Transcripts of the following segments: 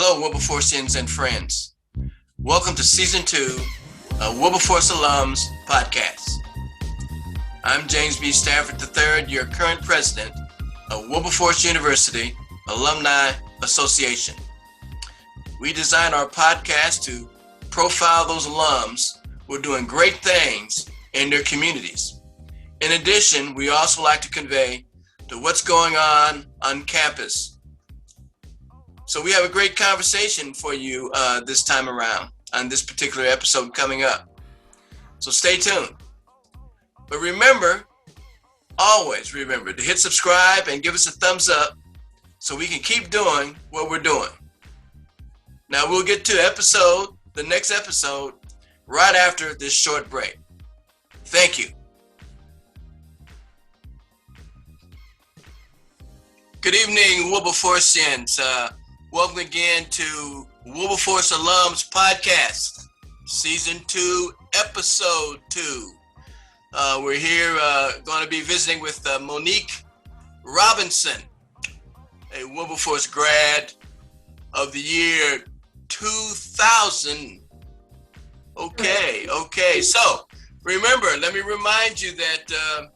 Hello, Wilberforcians and friends. Welcome to Season 2 of Wilberforce Alums podcast. I'm James B. Stafford III, your current president of Wilberforce University Alumni Association. We designed our podcast to profile those alums who are doing great things in their communities. In addition, we also like to convey to what's going on campus. So we have a great conversation for you this time around on this particular episode coming up. So stay tuned. But remember, always remember to hit subscribe and give us a thumbs up so we can keep doing what we're doing. Now we'll get to the next episode, right after this short break. Thank you. Good evening, Wilberforcians. Welcome again to Wilberforce Alums podcast, Season 2, Episode 2. We're here going to be visiting with Monique Robinson, a Wilberforce grad of the year 2000. Okay. So remember, let me remind you that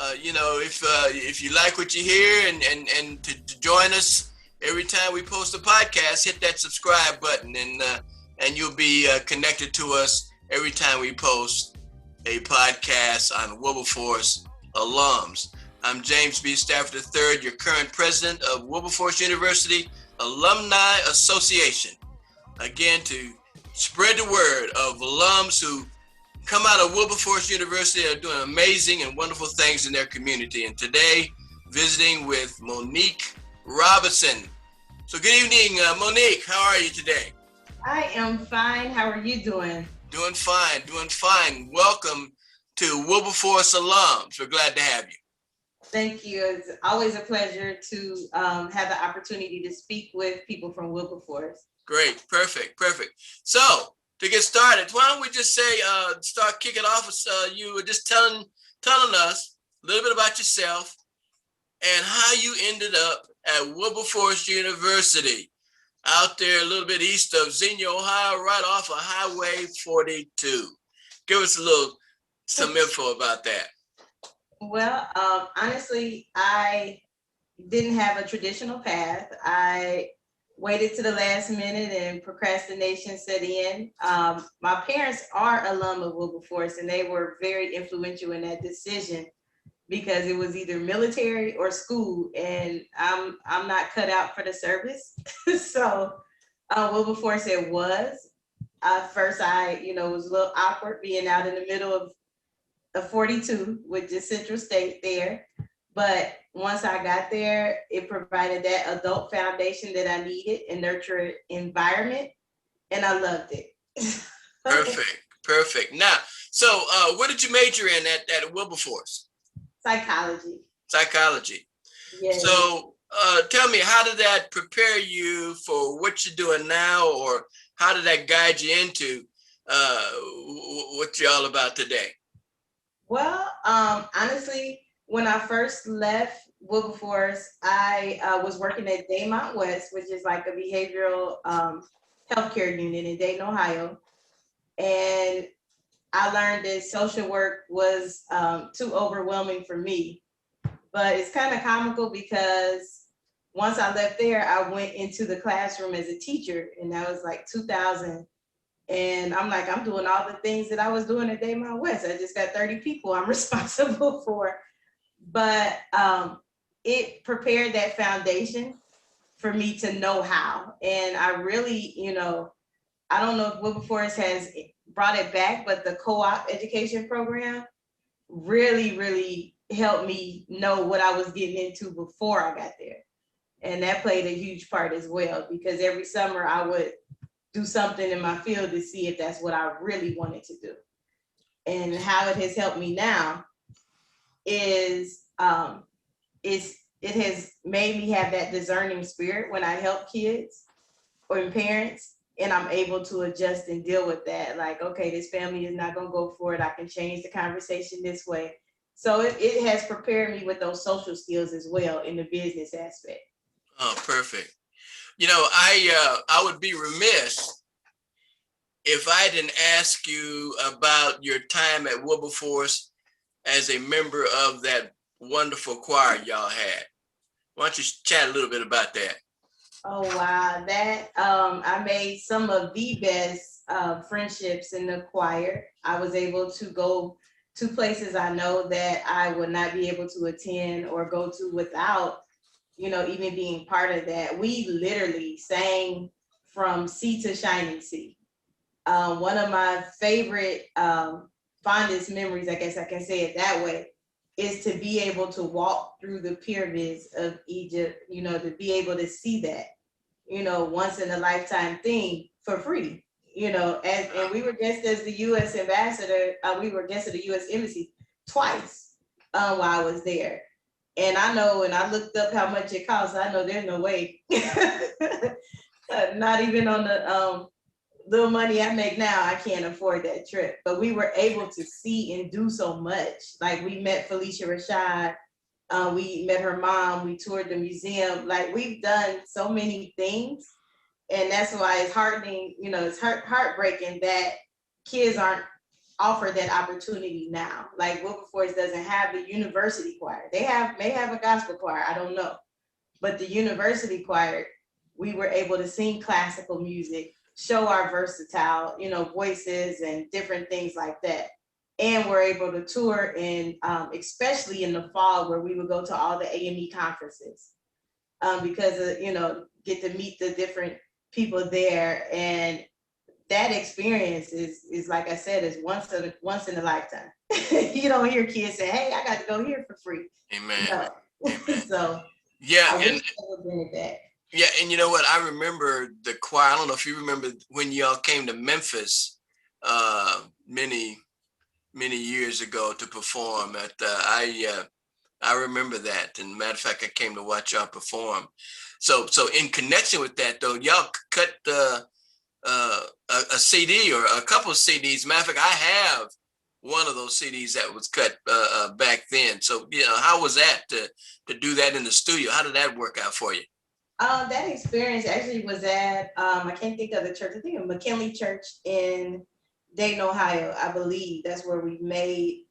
if you like what you hear and to join us every time we post a podcast, hit that subscribe button and you'll be connected to us every time we post a podcast on Wilberforce Alums. I'm James B. Stafford III, your current president of Wilberforce University Alumni Association. Again, to spread the word of alums who come out of Wilberforce University are doing amazing and wonderful things in their community. And today, visiting with Monique Robinson. So good evening, Monique. How are you today? I am fine. How are you doing? Doing fine. Welcome to Wilberforce Alums. We're glad to have you. Thank you. It's always a pleasure to have the opportunity to speak with people from Wilberforce. Great. Perfect. So to get started, why don't we just start kicking off with you were just telling us a little bit about yourself and how you ended up at Wilberforce University out there a little bit east of Xenia, Ohio, right off of Highway 42. Give us some info about that. Well, honestly, I didn't have a traditional path. I waited to the last minute and procrastination set in. My parents are alum of Wilberforce, and they were very influential in that decision because it was either military or school, and I'm not cut out for the service. So Wilberforce it was. First, it was a little awkward being out in the middle of 42 with just Central State there. But once I got there, it provided that adult foundation that I needed and nurture environment, and I loved it. Perfect. Now, so what did you major in at Wilberforce? Psychology. Yes. So tell me, how did that prepare you for what you're doing now, or how did that guide you into what you're all about today? Well, honestly, when I first left Wilberforce, I was working at Daymont West, which is like a behavioral healthcare unit in Dayton, Ohio. And I learned that social work was too overwhelming for me. But it's kind of comical because once I left there, I went into the classroom as a teacher, and that was like 2000. And I'm like, I'm doing all the things that I was doing at Daymont West. I just got 30 people I'm responsible for. But it prepared that foundation for me to know how. And I really, I don't know if Wilberforce has brought it back, but the co-op education program really, really helped me know what I was getting into before I got there. And that played a huge part as well, because every summer I would do something in my field to see if that's what I really wanted to do. And how it has helped me now is it has made me have that discerning spirit when I help kids or parents, and I'm able to adjust and deal with that. Like, okay, this family is not going to go for it. I can change the conversation this way. So it has prepared me with those social skills as well in the business aspect. Oh, perfect. I would be remiss if I didn't ask you about your time at Wilberforce as a member of that wonderful choir y'all had. Why don't you chat a little bit about that? Oh wow, that I made some of the best friendships in the choir. I was able to go to places I know that I would not be able to attend or go to without, even being part of that. We literally sang from sea to shining sea. One of my favorite fondest memories, I guess I can say it that way, is to be able to walk through the pyramids of Egypt, to be able to see that, once in a lifetime thing for free, and we were guests as the U.S. ambassador, we were guests of the U.S. embassy twice while I was there. And I know, and I looked up how much it costs. I know there's no way, not even on the little money I make now, I can't afford that trip. But we were able to see and do so much. Like we met Felicia Rashad, we met her mom, we toured the museum. Like we've done so many things. And that's why it's heartening, it's heartbreaking that kids aren't offered that opportunity now. Like Wilberforce doesn't have the university choir. They may have a gospel choir, I don't know. But the university choir, we were able to sing classical music, show our versatile, voices and different things like that. And we're able to tour in, especially in the fall, where we would go to all the AME conferences because of, get to meet the different people there. And that experience is like I said, is once in a lifetime. You don't hear kids say, "Hey, I got to go here for free." Amen. No. Amen. So yeah, I wish I would bring it back. Yeah, and you know what? I remember the choir. I don't know if you remember when y'all came to Memphis many years ago to perform. I remember that. And matter of fact, I came to watch y'all perform. So in connection with that, though, y'all cut a CD or a couple of CDs. Matter of fact, I have one of those CDs that was cut back then. So how was that to do that in the studio? How did that work out for you? That experience actually was at, I can't think of the church, I think of McKinley Church in Dayton, Ohio, I believe. That's where we made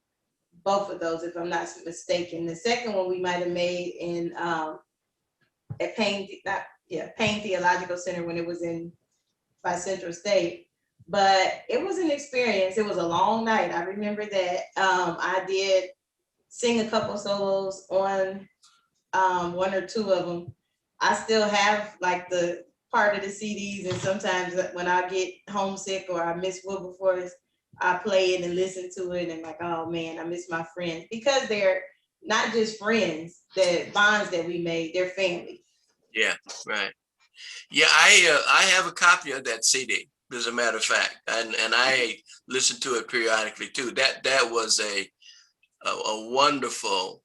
both of those, if I'm not mistaken. The second one we might have made in at Payne Theological Center when it was by Central State. But it was an experience. It was a long night. I remember that. I did sing a couple solos on one or two of them. I still have like the part of the CDs, and sometimes when I get homesick or I miss Wilberforce, I play it and listen to it and like, oh man, I miss my friends, because they're not just friends, the bonds that we made, they're family. Yeah, right. Yeah, I have a copy of that CD, as a matter of fact, and I listen to it periodically too. That was a wonderful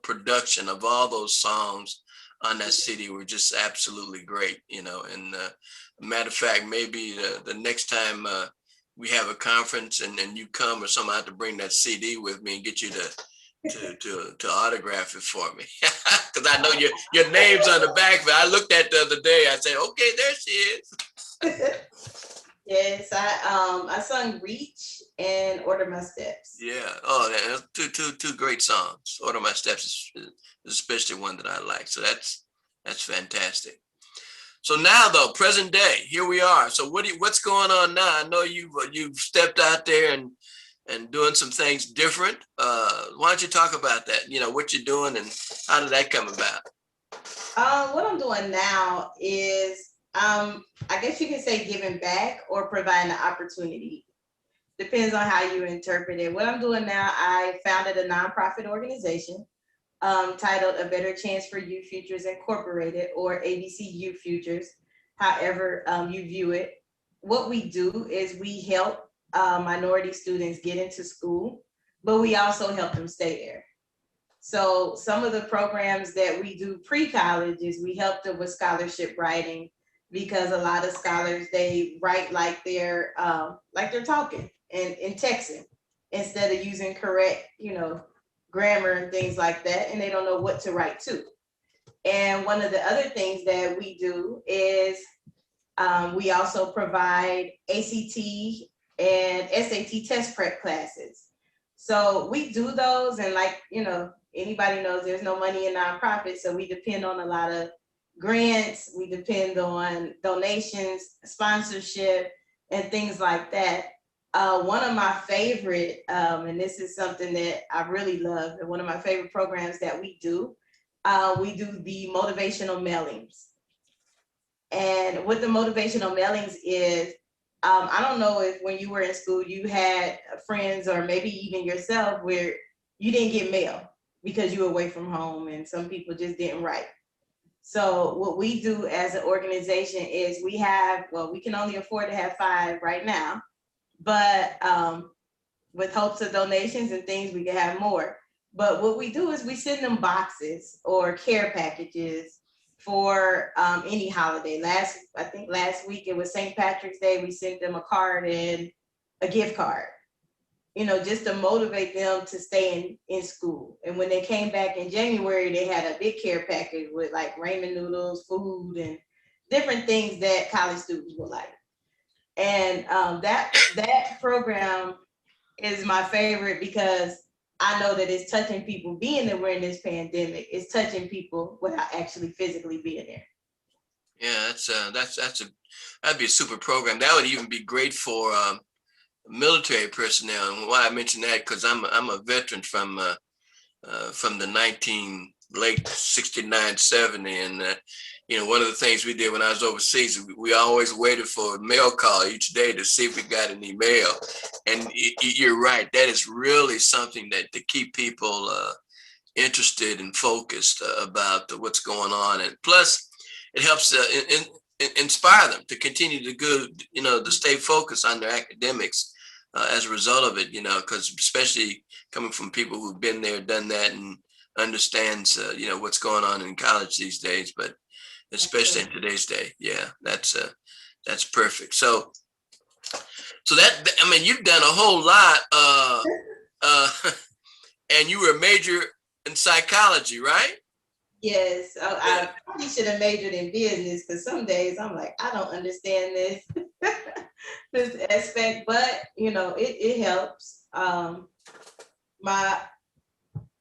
production of all those songs on that CD were just absolutely great, and matter of fact, maybe the next time we have a conference and you come or something, I have to bring that CD with me and get you to autograph it for me. Because I know your name's on the back, but I looked at it the other day, I said, okay, there she is. Yes, I sung Reach and Order My Steps. Yeah. Oh, two great songs. Order My Steps is especially one that I like. So that's fantastic. So now though, present day, here we are. So what's going on now? I know you've stepped out there and doing some things different. Why don't you talk about that? What you're doing and how did that come about? What I'm doing now is I guess you can say giving back or providing an opportunity. Depends on how you interpret it. What I'm doing now, I founded a nonprofit organization titled A Better Chance for You Futures Incorporated, or HBCU Futures, however you view it. What we do is we help minority students get into school, but we also help them stay there. So some of the programs that we do pre-college is we help them with scholarship writing, because a lot of scholars, they write like they're talking and texting instead of using correct, grammar and things like that, and they don't know what to write to. And one of the other things that we do is we also provide ACT and SAT test prep classes. So we do those, and like, anybody knows there's no money in nonprofit, so we depend on a lot of grants, we depend on donations, sponsorship, and things like that. One of my favorite, and this is something that I really love, and one of my favorite programs that we do the motivational mailings. And what the motivational mailings is, I don't know if when you were in school, you had friends or maybe even yourself where you didn't get mail because you were away from home and some people just didn't write. So what we do as an organization is we can only afford to have 5 right now, but with hopes of donations and things, we can have more. But what we do is we send them boxes or care packages for any holiday. I think last week it was St. Patrick's Day. We sent them a card and a gift card, just to motivate them to stay in school. And when they came back in January, they had a big care package with like ramen noodles, food, and different things that college students would like. And that program is my favorite because I know that it's touching people. Being that we're in this pandemic, it's touching people without actually physically being there. Yeah, that'd be a super program. That would even be great for military personnel. And why I mention that, because I'm a veteran from the late 69, 70, and one of the things we did when I was overseas, we always waited for a mail call each day to see if we got any mail. And you're right, that is really something that to keep people interested and focused about what's going on, and plus it helps inspire them to continue to stay focused on their academics as a result of it, because especially coming from people who've been there, done that, and understands what's going on in college these days, but especially in today's day. Yeah, that's perfect. So that, I mean, you've done a whole lot, and you were a major in psychology, right? Yes, I probably should have majored in business because some days I'm like, I don't understand this this aspect, but it helps. My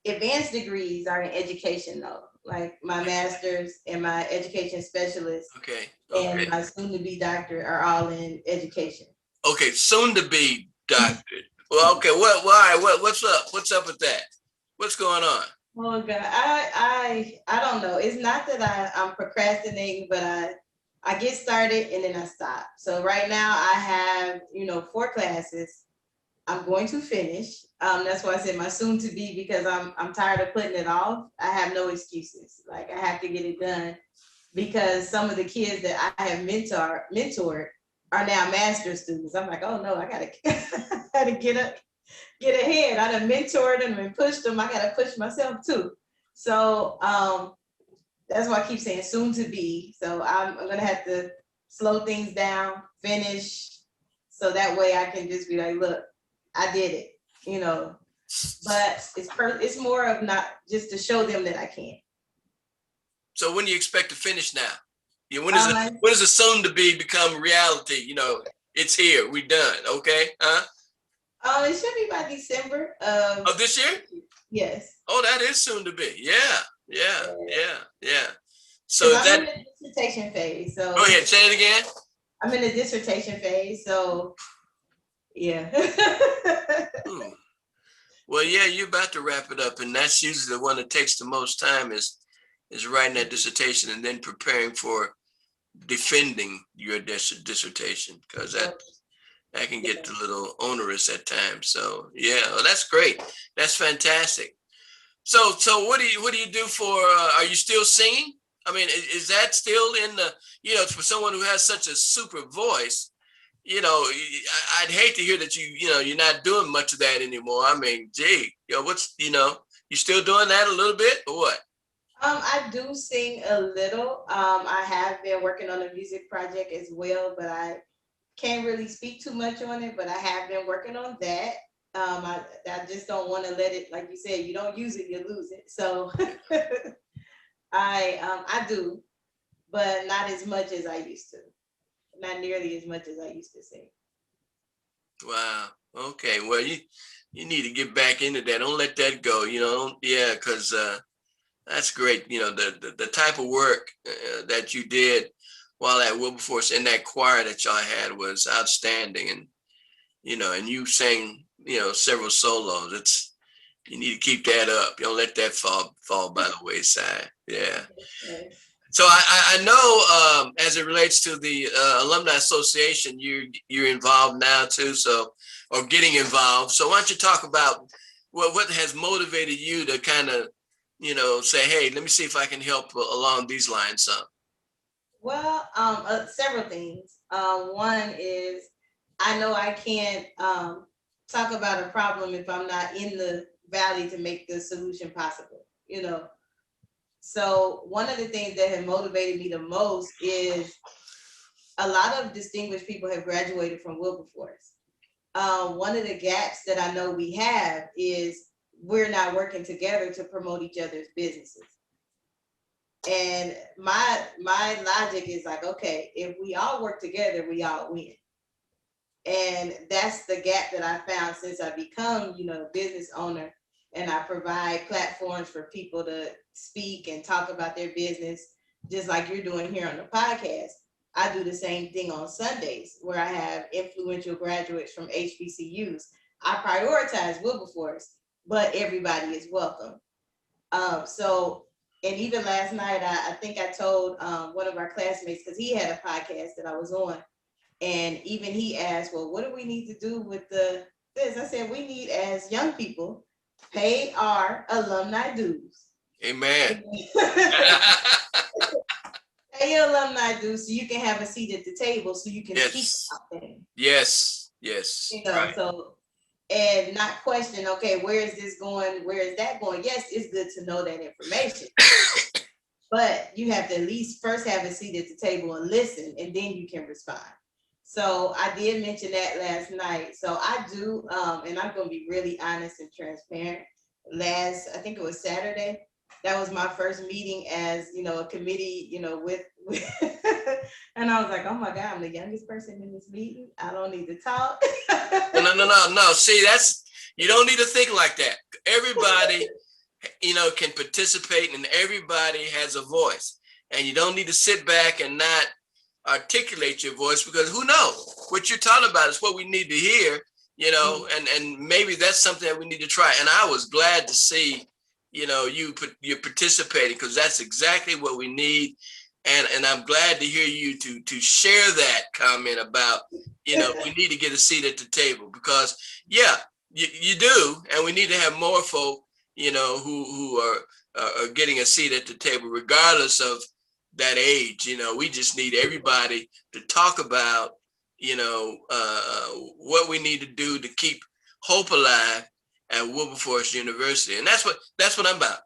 advanced degrees are in education though, like my master's and my education specialist. Okay. And my soon-to-be doctorate are all in education. Okay, soon-to-be doctorate. Well, okay. What's up? What's up with that? What's going on? Oh God, I don't know. It's not that I'm procrastinating, but I get started and then I stop. So right now I have 4 classes. I'm going to finish. That's why I said my soon to be, because I'm tired of putting it off. I have no excuses. Like I have to get it done because some of the kids that I have mentored are now master's students. I'm like, oh no, I gotta get ahead. I done mentored them and pushed them. I gotta push myself too. So that's why I keep saying soon to be. So I'm gonna have to slow things down, finish, so that way I can just be like, look, I did it, But it's more of not just to show them that I can. So when do you expect to finish now? When does the soon to be become reality? It's here. We done. Okay. Huh? It should be by December of this year. Yes. Oh, that is soon to be. Yeah. So I'm in the dissertation phase. So go ahead, say it again. I'm in the dissertation phase. So yeah. Well, yeah, you're about to wrap it up, and that's usually the one that takes the most time is writing that dissertation and then preparing for defending your dissertation, because that can get a little onerous at times. So yeah, well, that's great. That's fantastic. So what do you do for? Are you still singing? I mean, is that still in the for someone who has such a super voice? I'd hate to hear that you're not doing much of that anymore. I mean, gee, what's you still doing that a little bit or what? I do sing a little. I have been working on a music project as well, but I can't really speak too much on it. But I have been working on that. I just don't want to let it, like you said, you don't use it, you lose it. So I do, but not as much as I used to. Not nearly as much as I used to say. Wow. Okay. Well, you need to get back into that. Don't let that go. Yeah, because that's great. The type of work that you did while at Wilberforce in that choir that y'all had was outstanding, and you sang several solos. You need to keep that up. Don't let that fall by the wayside. Yeah. Yes. So I know as it relates to the Alumni Association, you're involved now too, or getting involved. So why don't you talk about what has motivated you to kind of, say, hey, let me see if I can help along these lines some. Well, several things. One is I know I can't talk about a problem if I'm not in the valley to make the solution possible. So one of the things that have motivated me the most is a lot of distinguished people have graduated from Wilberforce. One of the gaps that I know we have is we're not working together to promote each other's businesses. And my logic is like, okay, if we all work together, we all win. And that's the gap that I found since I become, a business owner, and I provide platforms for people to speak and talk about their business, just like you're doing here on the podcast. I do the same thing on Sundays where I have influential graduates from HBCUs. I prioritize Wilberforce, but everybody is welcome. And even last night, I think I told one of our classmates, because he had a podcast that I was on, and even he asked, well, what do we need to do with this? I said, we need, as young people, pay our alumni dues. Amen. Pay your alumni dues so you can have a seat at the table, so you can speak about things. Yes. Right. So, and not question, okay, where is this going? Where is that going? Yes, it's good to know that information. But you have to at least first have a seat at the table and listen, and then you can respond. So I did mention that last night. So I do, and I'm going to be really honest and transparent. I think it was Saturday. That was my first meeting as, a committee, with and I was like, oh my God, I'm the youngest person in this meeting. I don't need to talk. No. See, you don't need to think like that. Everybody, can participate, and everybody has a voice, and you don't need to sit back and not articulate your voice, because who knows what you're talking about is what we need to hear, and maybe that's something that we need to try. And I was glad to see, you're participating, because that's exactly what we need. And I'm glad to hear you to share that comment about, we need to get a seat at the table, because you do, and we need to have more folk, who are getting a seat at the table, regardless of that age. We just need everybody to talk about, what we need to do to keep hope alive at Wilberforce University. And that's what I'm about,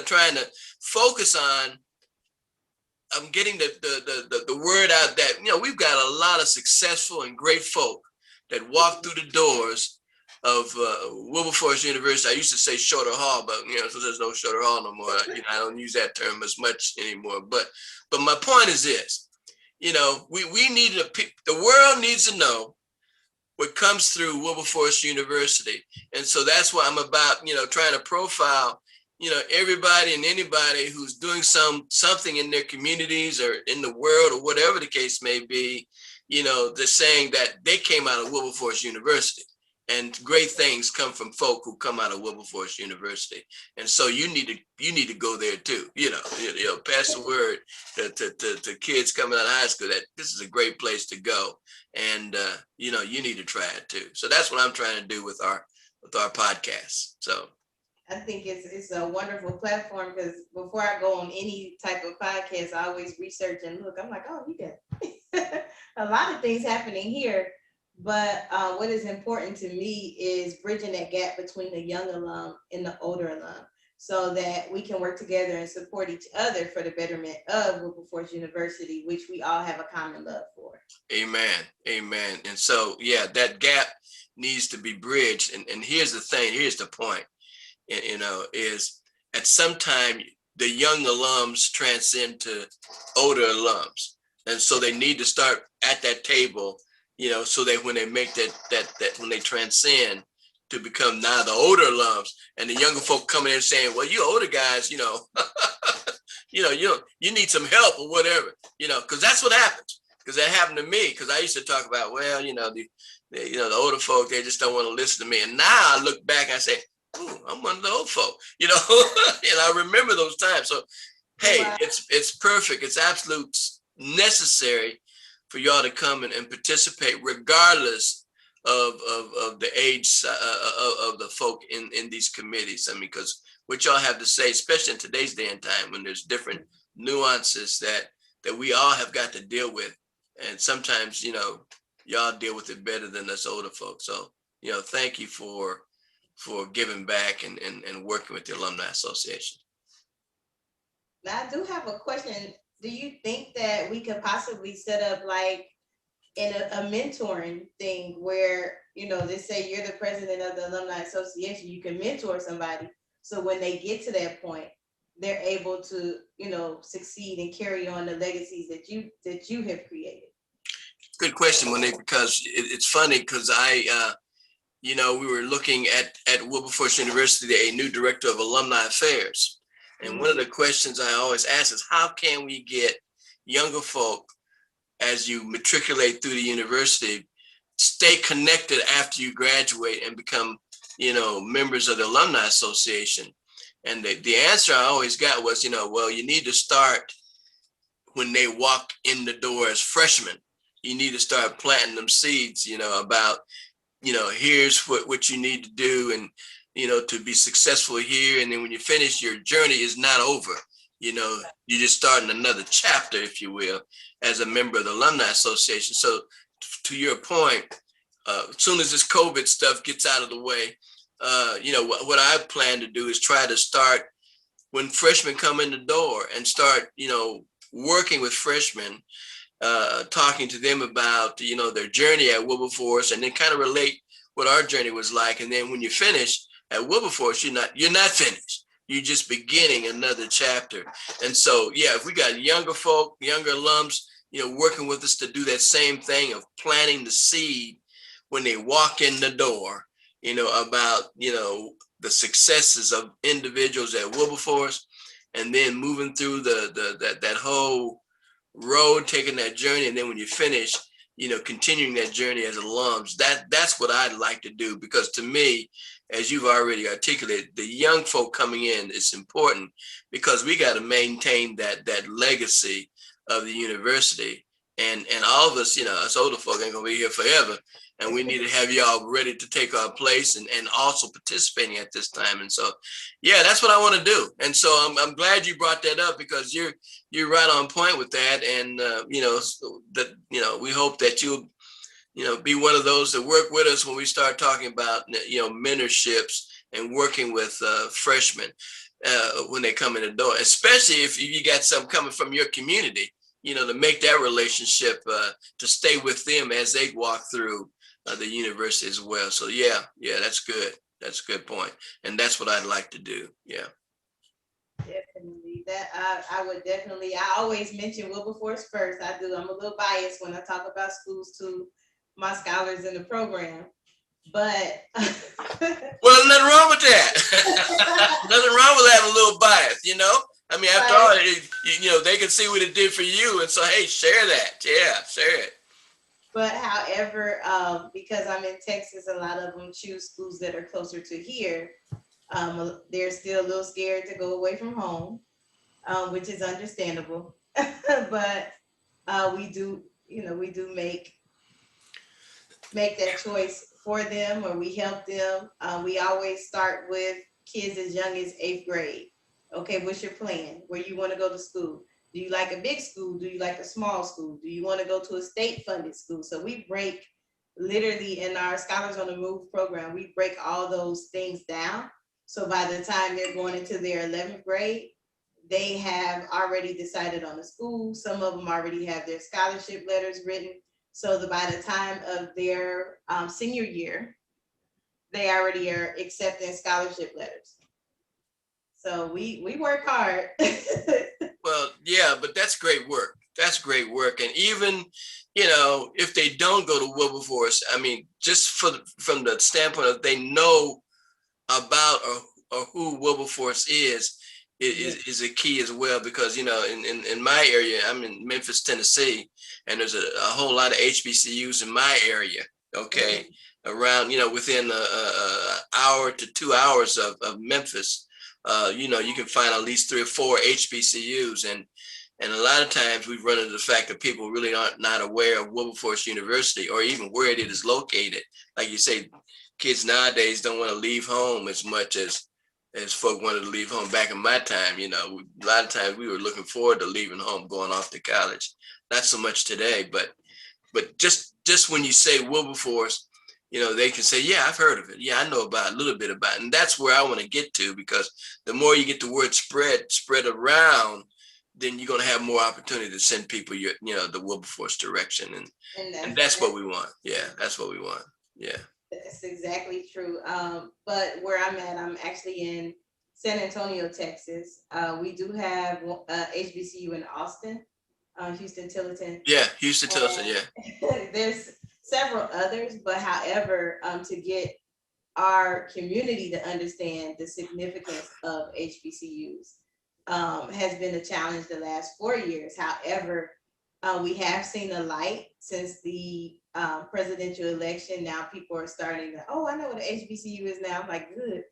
trying to focus on getting the word out that, we've got a lot of successful and great folk that walk through the doors of Wilberforce University. I used to say Shorter Hall, but so there's no Shorter Hall no more. I don't use that term as much anymore. But my point is this: we need the world needs to know what comes through Wilberforce University, and so that's what I'm about. Trying to profile everybody and anybody who's doing something in their communities or in the world or whatever the case may be. They're saying that they came out of Wilberforce University. And great things come from folk who come out of Wilberforce University, and so you need to go there too. Pass the word to kids coming out of high school that this is a great place to go, and you need to try it too. So that's what I'm trying to do with our podcast. So I think it's a wonderful platform, because before I go on any type of podcast, I always research and look. I'm like, oh, you got a lot of things happening here. But what is important to me is bridging that gap between the young alum and the older alum, so that we can work together and support each other for the betterment of Wilberforce University, which we all have a common love for. Amen. And so, that gap needs to be bridged. And here's the thing, here's the point, is at some time the young alums transcend to older alums. And so they need to start at that table, so that when they make that when they transcend to become now the older alums, and the younger folk coming in saying, well, you older guys, you need some help or whatever, because that's what happens. Because that happened to me, because I used to talk about, well, the older folk, they just don't want to listen to me. And now I look back and I say, ooh, I'm one of the old folk, and I remember those times. So, hey, wow. It's perfect. It's absolute necessary for y'all to come and participate, regardless of the age of the folk in these committees. I mean, because what y'all have to say, especially in today's day and time, when there's different nuances that we all have got to deal with, and sometimes y'all deal with it better than us older folks. So thank you for giving back and working with the Alumni Association. Now, I do have a question. Do you think that we could possibly set up like in a mentoring thing where, they say you're the president of the Alumni Association, you can mentor somebody. So when they get to that point, they're able to, succeed and carry on the legacies that you have created. Good question, Monique, because it's funny because we were looking at Wilberforce University, a new director of alumni affairs. And one of the questions I always ask is, how can we get younger folk, as you matriculate through the university, stay connected after you graduate and become, members of the Alumni Association? And the answer I always got was, well, you need to start when they walk in the door as freshmen. You need to start planting them seeds, about, here's what you need to do, and, to be successful here. And then when you finish, your journey is not over. You're just starting another chapter, if you will, as a member of the Alumni Association. So to your point, as soon as this COVID stuff gets out of the way, what I plan to do is try to start when freshmen come in the door and start, working with freshmen, talking to them about, their journey at Wilberforce, and then kind of relate what our journey was like. And then when you finish at Wilberforce, you're not finished. You're just beginning another chapter. And so, yeah, if we got younger folk, younger alums, working with us to do that same thing of planting the seed when they walk in the door, about, the successes of individuals at Wilberforce, and then moving through that whole road, taking that journey. And then when you finish, continuing that journey as alums, that's what I'd like to do, because to me, as you've already articulated, the young folk coming in is important, because we got to maintain that legacy of the university, and all of us, us older folk ain't gonna be here forever, and we need to have y'all ready to take our place and also participating at this time. And so, yeah, that's what I want to do. And so I'm glad you brought that up, because you're right on point with that. And we hope that you'll be one of those that work with us when we start talking about mentorships and working with freshmen when they come in the door, especially if you got some coming from your community, to make that relationship to stay with them as they walk through the university as well. So yeah, that's good. That's a good point. And that's what I'd like to do. Yeah. Definitely. I would definitely, I always mention Wilberforce first. I do. I'm a little biased when I talk about schools to my scholars in the program, but well, nothing wrong with that. Nothing wrong with having a little bias, I mean, after all, they can see what it did for you, and so hey, share that. Yeah, share it. But however, because I'm in Texas, a lot of them choose schools that are closer to here. They're still a little scared to go away from home, which is understandable. But we do make that choice for them, or we help them. We always start with kids as young as 8th grade. Okay, what's your plan? Where you want to go to school? Do you like a big school? Do you like a small school? Do you want to go to a state-funded school? So we break, literally in our Scholars on the Move program, we break all those things down. So by the time they're going into their 11th grade, they have already decided on the school. Some of them already have their scholarship letters written. So by the time of their senior year, they already are accepting scholarship letters. So we work hard. Well, yeah, but that's great work. That's great work. And even, you know, if they don't go to Wilberforce, I mean, just from the standpoint of they know about or who Wilberforce is a key as well. Because, you know, in my area, I'm in Memphis, Tennessee, and there's a whole lot of HBCUs in my area. Okay. Around, you know, within a hour to 2 hours of Memphis, you know, you can find at least 3 or 4 HBCUs. And a lot of times we've run into the fact that people really aren't not aware of Wilberforce University or even where it is located. Like you say, kids nowadays don't want to leave home as much as folk wanted to leave home back in my time. You know, a lot of times we were looking forward to leaving home, going off to college. Not so much today, but just when you say Wilberforce, you know, they can say, yeah, I've heard of it. Yeah, I know about a little bit about it. And that's where I want to get to, because the more you get the word spread around, then you're going to have more opportunity to send people you know, the Wilberforce direction. And that's what we want. Yeah, that's what we want. Yeah. That's exactly true. But where I'm at, I'm actually in San Antonio, Texas. We do have HBCU in Austin, Houston Tillerton. Yeah, Houston Tillerton, yeah. There's several others, but however, to get our community to understand the significance of HBCUs has been a challenge the last 4 years. However, we have seen a light since the presidential election. Now people are starting to, oh, I know what an HBCU is now. I'm like, good.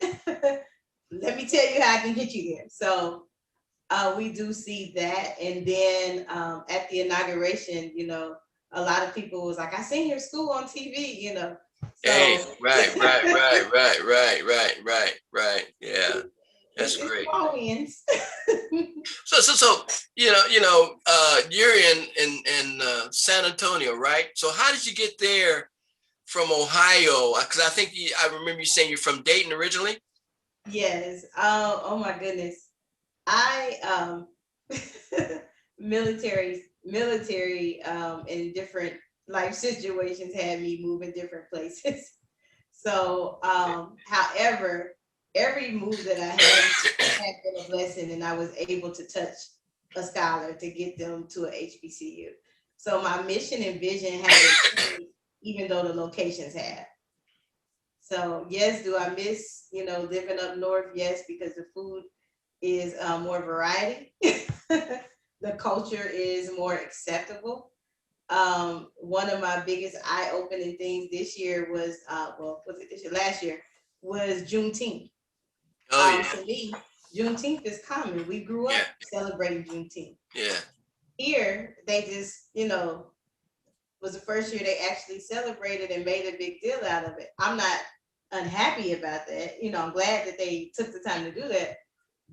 Let me tell you how I can get you there. So we do see that. And then at the inauguration, you know, a lot of people was like, I seen your school on TV, you know. So, hey, right. Yeah. That's great. So you know, you're in San Antonio, right? So how did you get there from Ohio? Because I think I remember you saying you're from Dayton originally. Yes. Oh my goodness. I military in different life situations had me move in different places. So however, every move that I had been a blessing, and I was able to touch a scholar to get them to a HBCU. So my mission and vision hasn't changed, even though the locations have. So yes, do I miss, you know, living up north? Yes, because the food is more variety. The culture is more acceptable. One of my biggest eye-opening things this year was, was it this year? Last year was Juneteenth. Oh yeah. To me, Juneteenth is common. We grew up celebrating Juneteenth. Yeah. Here, they just, you know, was the first year they actually celebrated and made a big deal out of it. I'm not unhappy about that. You know, I'm glad that they took the time to do that.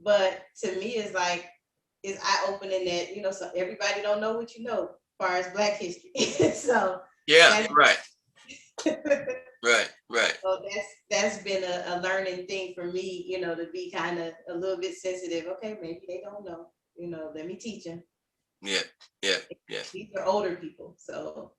But to me, it's like, it's eye-opening that, you know, so everybody don't know what you know as far as Black history. So yeah, right. Right. So that's been a learning thing for me, you know, to be kind of a little bit sensitive. Okay, maybe they don't know, you know, let me teach them. Yeah. These are older people, so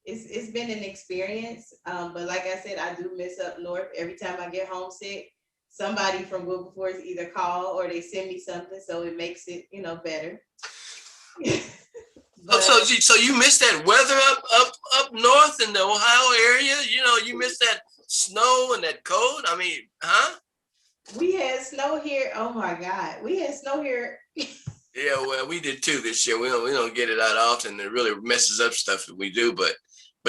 it's been an experience. But like I said, I do miss up north. Every time I get homesick, somebody from Wilberforce either call or they send me something, so it makes it, you know, better. But, so you missed that weather up north in the Ohio area? You know, you missed that snow and that cold? I mean, huh? We had snow here. Oh my God. We had snow here. Yeah, well, we did too this year. We don't get it out often. It really messes up stuff that we do, but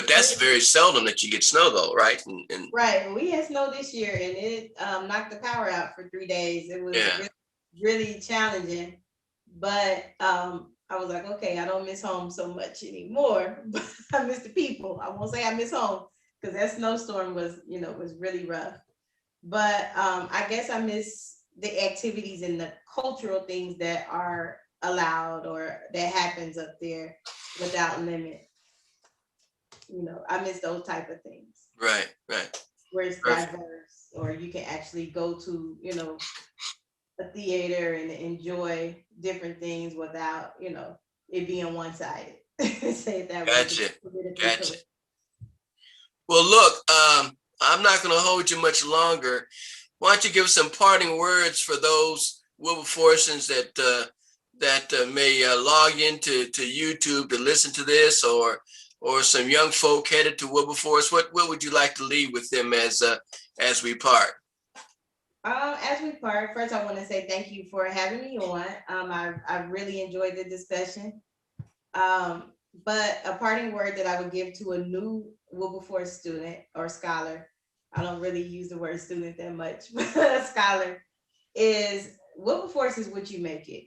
that's very seldom that you get snow though, right? And right. We had snow this year and it knocked the power out for 3 days. It was really challenging. But I was like, okay, I don't miss home so much anymore, but I miss the people. I won't say I miss home because that snowstorm was really rough. But I guess I miss the activities and the cultural things that are allowed or that happens up there without limit. You know, I miss those type of things. Right. Where it's diverse, or you can actually go to, you know, a theater and enjoy different things without, you know, it being one-sided. Say it that way. Well, look, I'm not going to hold you much longer. why don't you give some parting words for those Wilberforcians that may log into YouTube to listen to this, or some young folk headed to Wilberforce? What would you like to leave with them as we part? As we part, first I want to say thank you for having me on. I really enjoyed the discussion. But a parting word that I would give to a new Wilberforce student or scholar, I don't really use the word student that much, but a scholar, is Wilberforce is what you make it.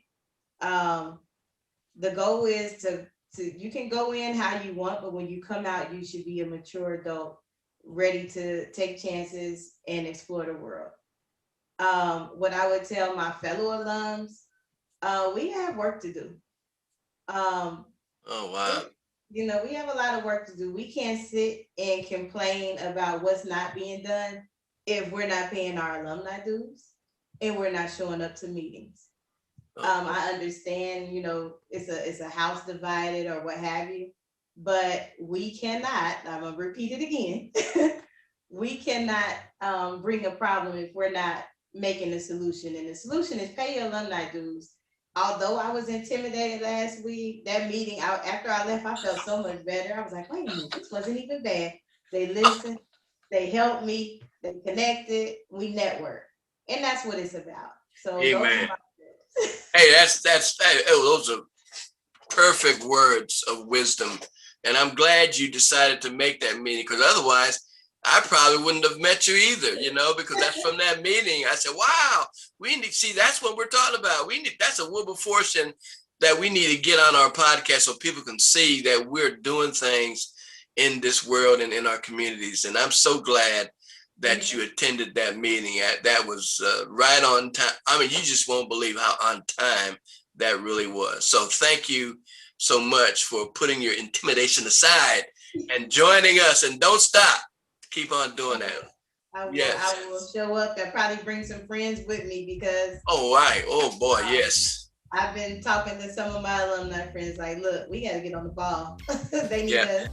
The goal is to you can go in how you want, but when you come out, you should be a mature adult, ready to take chances and explore the world. What I would tell my fellow alums, we have work to do. Oh, wow. You know, we have a lot of work to do. We can't sit and complain about what's not being done if we're not paying our alumni dues and we're not showing up to meetings. I understand, you know, it's a house divided or what have you, but we cannot, I'm gonna repeat it again, we cannot bring a problem if we're not making a solution. And the solution is pay your alumni dues. Although I was intimidated last week, that meeting, after I left, I felt so much better. I was like, wait a minute, this wasn't even bad. They listened, they helped me, they connected, we networked. And that's what it's about. So amen. Hey, those are perfect words of wisdom. And I'm glad you decided to make that meeting, because otherwise I probably wouldn't have met you either, you know, because that's from that meeting. I said, wow, we need to see, that's what we're talking about. That's a Wilberforcian that we need to get on our podcast so people can see that we're doing things in this world and in our communities. And I'm so glad that you attended that meeting. That was right on time. I mean, you just won't believe how on time that really was. So thank you so much for putting your intimidation aside and joining us. And don't stop. Keep on doing that. I will show up and probably bring some friends with me because. Oh, right. Oh, boy. Yes. I've been talking to some of my alumni friends like, look, we got to get on the ball. They need us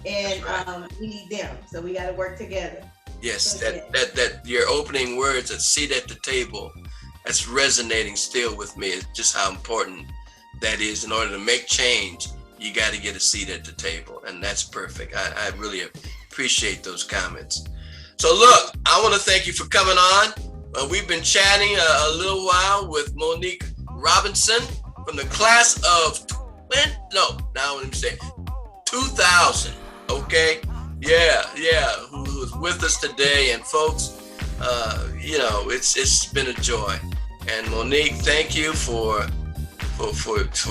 and right. We need them. So we got to work together. Yes. So, that your opening words, a seat at the table, that's resonating still with me. It's just how important that is. In order to make change, you got to get a seat at the table. And that's perfect. I really appreciate those comments. So look, I want to thank you for coming on. We've been chatting a little while with Monique Robinson from the class of 2000. Okay, who's with us today. And folks, you know, it's been a joy. And Monique, thank you for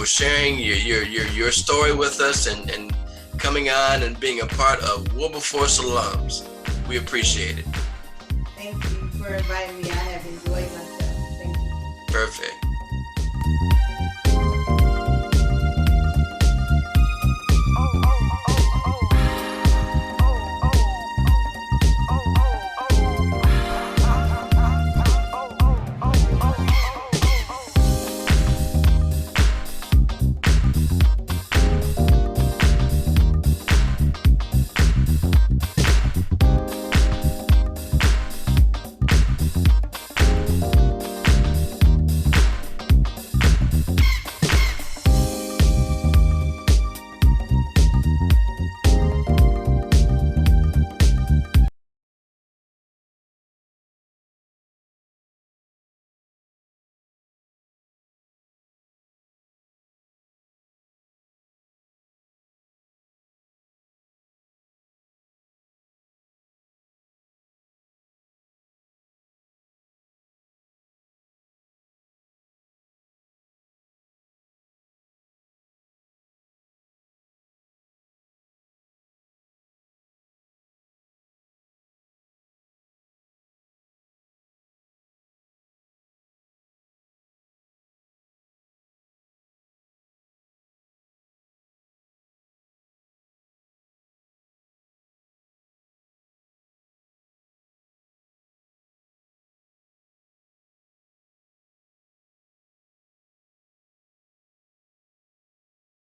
sharing your story with us and coming on and being a part of Wilberforce Alums. We appreciate it. Thank you for inviting me. I have enjoyed myself. Thank you. Perfect.